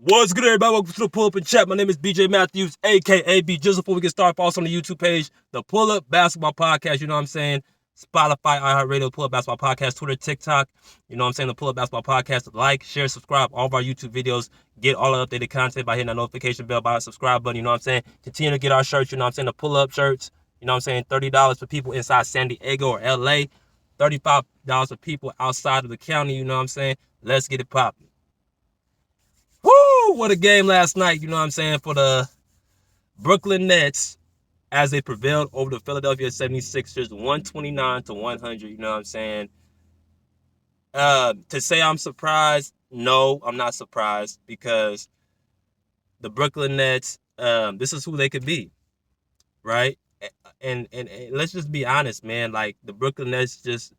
What's good, everybody? Welcome to the Pull Up and Chat. My name is BJ Mathews, a.k.a. B. Just before we get started, follow us on the YouTube page, the Pull Up Basketball Podcast. You know what I'm saying? Spotify, Iheartradio, Pull Up Basketball Podcast, Twitter, TikTok. You know what I'm saying? The Pull Up Basketball Podcast. Like, share, subscribe all of our YouTube videos. Get all the updated content by hitting that notification bell, by the subscribe button. You know what I'm saying? Continue to get our shirts. You know what I'm saying? The Pull Up shirts. You know what I'm saying? $30 for people inside San Diego or LA. $35 for people outside of the county. You know what I'm saying? Let's get it popping. Woo! What a game last night, you know what I'm saying, for the Brooklyn Nets as they prevailed over the Philadelphia 76ers 129-100, you know what I'm saying. To say I'm surprised, no, I'm not surprised, because the Brooklyn Nets, this is who they could be, right? And let's just be honest, man, like the Brooklyn Nets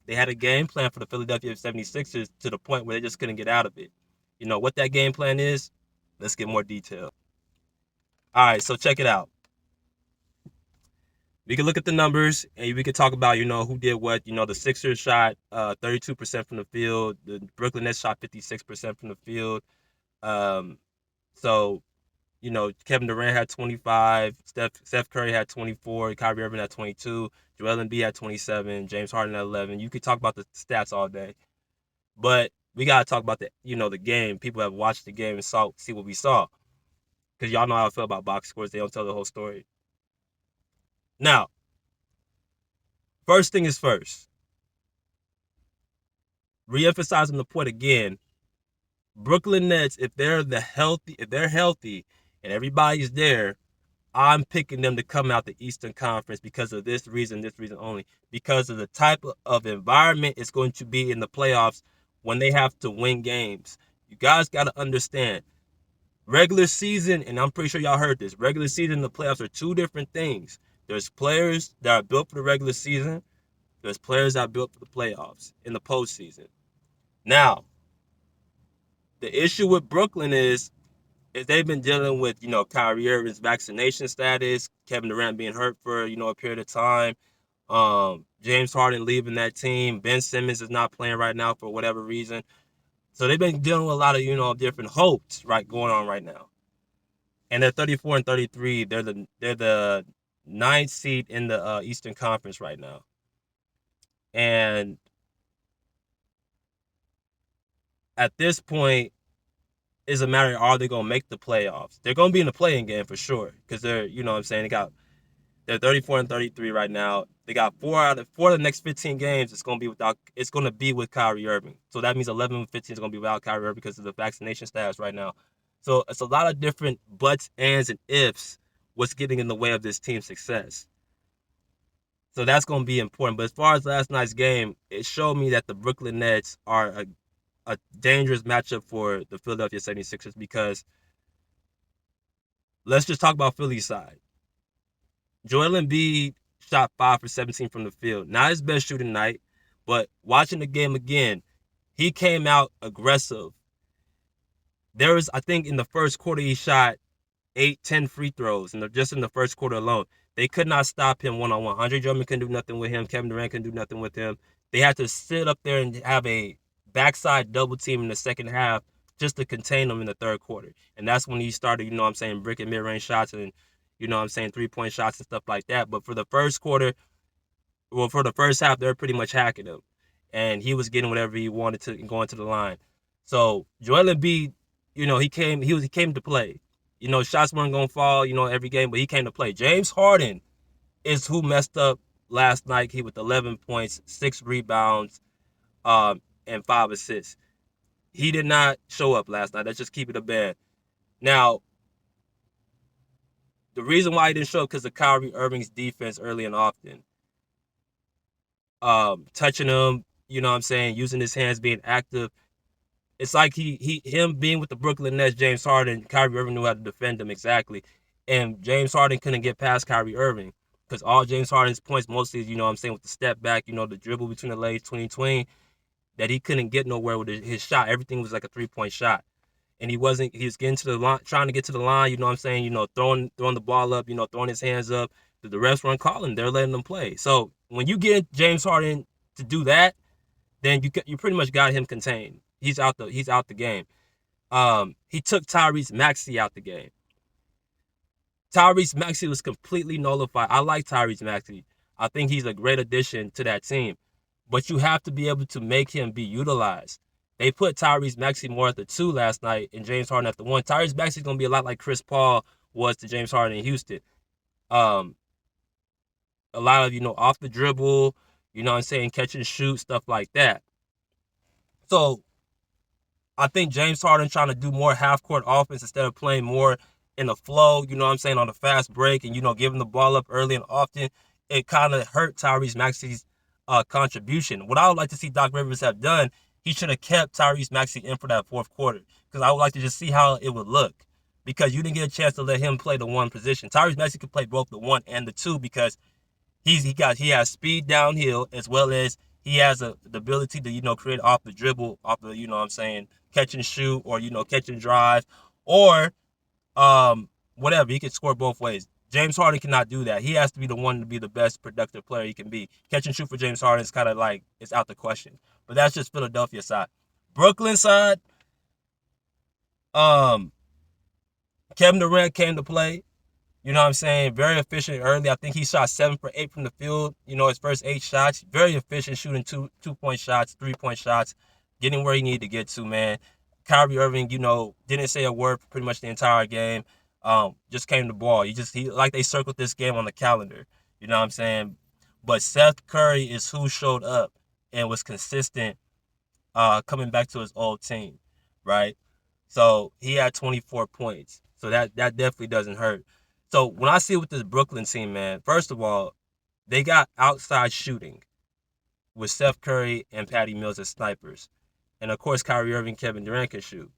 they had a game plan for the Philadelphia 76ers to the point where they just couldn't get out of it. You know what that game plan is? Let's get more detail. All right, so check it out. We can look at the numbers, and we can talk about, who did what. The Sixers shot 32% from the field. The Brooklyn Nets shot 56% from the field. So, Kevin Durant had 25. Steph Curry had 24. Kyrie Irving had 22. Joel Embiid had 27. James Harden had 11. You could talk about the stats all day. But we got to talk about the game. People have watched the game and see what we saw. Because y'all know how I feel about box scores. They don't tell the whole story. Now, first thing is first. Re-emphasizing the point again. Brooklyn Nets, if they're healthy and everybody's there, I'm picking them to come out the Eastern Conference because of this reason only. Because of the type of environment it's going to be in the playoffs when they have to win games. You guys got to understand. Regular season, and I'm pretty sure y'all heard this, regular season and the playoffs are two different things. There's players that are built for the regular season. There's players that are built for the playoffs in the postseason. Now, the issue with Brooklyn is they've been dealing with, Kyrie Irving's vaccination status, Kevin Durant being hurt for, a period of time, James Harden leaving that team, Ben Simmons is not playing right now for whatever reason. So they've been dealing with a lot of, different hopes, right, going on right now. And they're 34-33. They're the 9th seed in the Eastern Conference right now. And at this point, it's a matter of, are they going to make the playoffs? They're going to be in the play-in game for sure, because they're, they're 34-33 right now. They got 4 of the next 15 games. It's going to be with Kyrie Irving. So that means 11 of 15 is going to be without Kyrie Irving because of the vaccination status right now. So it's a lot of different buts, ands, and ifs what's getting in the way of this team's success. So that's going to be important. But as far as last night's game, it showed me that the Brooklyn Nets are a dangerous matchup for the Philadelphia 76ers, because let's just talk about Philly's side. Joel Embiid shot 5 for 17 from the field. Not his best shooting night, but watching the game again, he came out aggressive. There was, I think, in the first quarter, he shot 8-10 free throws, and just in the first quarter alone. They could not stop him one-on-one. Andre Drummond couldn't do nothing with him. Kevin Durant couldn't do nothing with him. They had to sit up there and have a backside double team in the second half just to contain him in the third quarter. And that's when he started, bricking mid-range shots and, 3-point shots and stuff like that. But for the first half, they were pretty much hacking him. And he was getting whatever he wanted to going to the line. So Joel Embiid, he came to play. Shots weren't going to fall, every game, but he came to play. James Harden is who messed up last night. He with 11 points, 6 rebounds, and 5 assists. He did not show up last night. Let's just keep it a band. Now, the reason why he didn't show up because of Kyrie Irving's defense early and often. Touching him, using his hands, being active. It's like him being with the Brooklyn Nets, James Harden, Kyrie Irving knew how to defend him exactly. And James Harden couldn't get past Kyrie Irving because all James Harden's points mostly is, with the step back, the dribble between the legs, 20-20, that he couldn't get nowhere with his shot. Everything was like a 3-point shot. And he was getting to the line, trying to get to the line, throwing the ball up, throwing his hands up. The refs weren't calling. They're letting them play. So when you get James Harden to do that, then you pretty much got him contained. He's out the game. He took Tyrese Maxey out the game. Tyrese Maxey was completely nullified. I like Tyrese Maxey. I think he's a great addition to that team. But you have to be able to make him be utilized. They put Tyrese Maxey more at the 2 last night and James Harden at the 1. Tyrese Maxey's going to be a lot like Chris Paul was to James Harden in Houston. Um, a lot of, off the dribble, catch and shoot, stuff like that. So I think James Harden trying to do more half-court offense instead of playing more in the flow, on the fast break and, giving the ball up early and often, it kind of hurt Tyrese Maxey's contribution. What I would like to see Doc Rivers have done, he should have kept Tyrese Maxey in for that fourth quarter because I would like to just see how it would look because you didn't get a chance to let him play the 1 position. Tyrese Maxey could play both the 1 and the 2 because he has speed downhill as well as he has the ability to create off the dribble, off the catch and shoot or catch and drive or whatever. He can score both ways. James Harden cannot do that. He has to be the one to be the best productive player he can be. Catch and shoot for James Harden is kind of like it's out the question. But that's just Philadelphia side. Brooklyn side, Kevin Durant came to play. Very efficient early. I think he shot 7 for 8 from the field. His first 8 shots. Very efficient shooting 2-point shots, 3-point shots, getting where he needed to get to, man. Kyrie Irving, didn't say a word for pretty much the entire game. Just came to ball. He like they circled this game on the calendar. You know what I'm saying? But Seth Curry is who showed up and was consistent coming back to his old team, right? So he had 24 points. So that definitely doesn't hurt. So when I see with this Brooklyn team, man, first of all, they got outside shooting with Steph Curry and Patty Mills as snipers. And, of course, Kyrie Irving, Kevin Durant can shoot.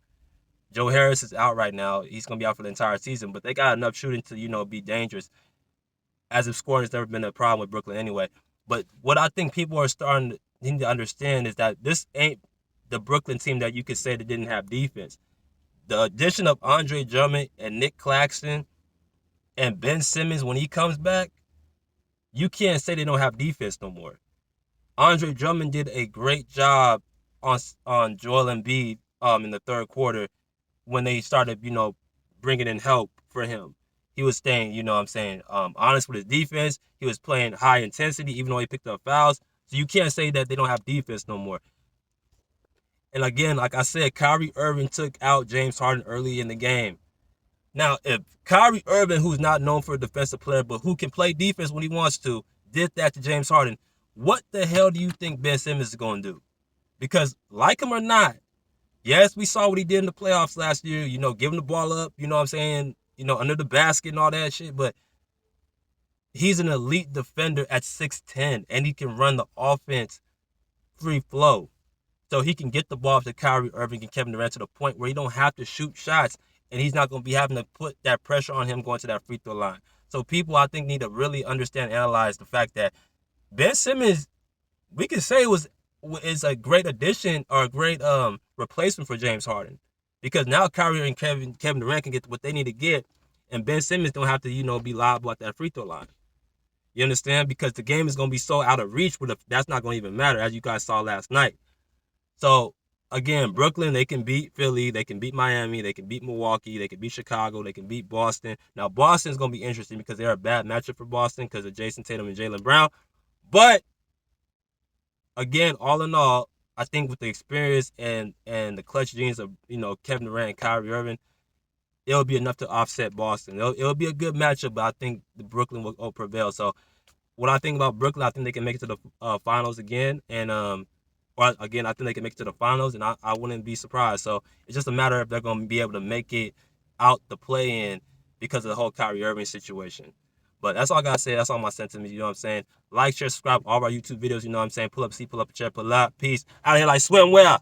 Joe Harris is out right now. He's going to be out for the entire season. But they got enough shooting to, be dangerous. As if scoring has never been a problem with Brooklyn anyway. But what I think people are starting to understand is that this ain't the Brooklyn team that you could say that didn't have defense. The addition of Andre Drummond and Nick Claxton and Ben Simmons, when he comes back, you can't say they don't have defense no more. Andre Drummond did a great job on Joel Embiid in the third quarter when they started, bringing in help for him. He was staying, honest with his defense. He was playing high intensity, even though he picked up fouls. So you can't say that they don't have defense no more. And again, like I said, Kyrie Irving took out James Harden early in the game. Now, if Kyrie Irving, who's not known for a defensive player, but who can play defense when he wants to, did that to James Harden, what the hell do you think Ben Simmons is going to do? Because, like him or not, yes, we saw what he did in the playoffs last year, giving the ball up, under the basket and all that shit, but he's an elite defender at 6'10", and he can run the offense free flow. So he can get the ball to Kyrie Irving and Kevin Durant to the point where he don't have to shoot shots, and he's not going to be having to put that pressure on him going to that free throw line. So people, I think, need to really understand and analyze the fact that Ben Simmons, we can say is a great addition or a great replacement for James Harden. Because now Kyrie and Kevin Durant can get what they need to get, and Ben Simmons don't have to, be liable at that free throw line. You understand? Because the game is going to be so out of reach, but that's not going to even matter, as you guys saw last night. So, again, Brooklyn, they can beat Philly, they can beat Miami, they can beat Milwaukee, they can beat Chicago, they can beat Boston. Now, Boston's going to be interesting because they're a bad matchup for Boston because of Jason Tatum and Jaylen Brown. But, again, all in all, I think with the experience and the clutch genes of, Kevin Durant and Kyrie Irving, it'll be enough to offset Boston. It'll be a good matchup, but I think the Brooklyn will prevail. So, what I think about Brooklyn, I think they can make it to the finals again. And, again, I think they can make it to the finals, and I wouldn't be surprised. So it's just a matter of if they're going to be able to make it out the play-in because of the whole Kyrie Irving situation. But that's all I got to say. That's all my sentiments, you know what I'm saying? Like, share, subscribe, all of our YouTube videos, you know what I'm saying? Pull up a seat, pull up a chair, pull up. Peace. Out here like swimwear.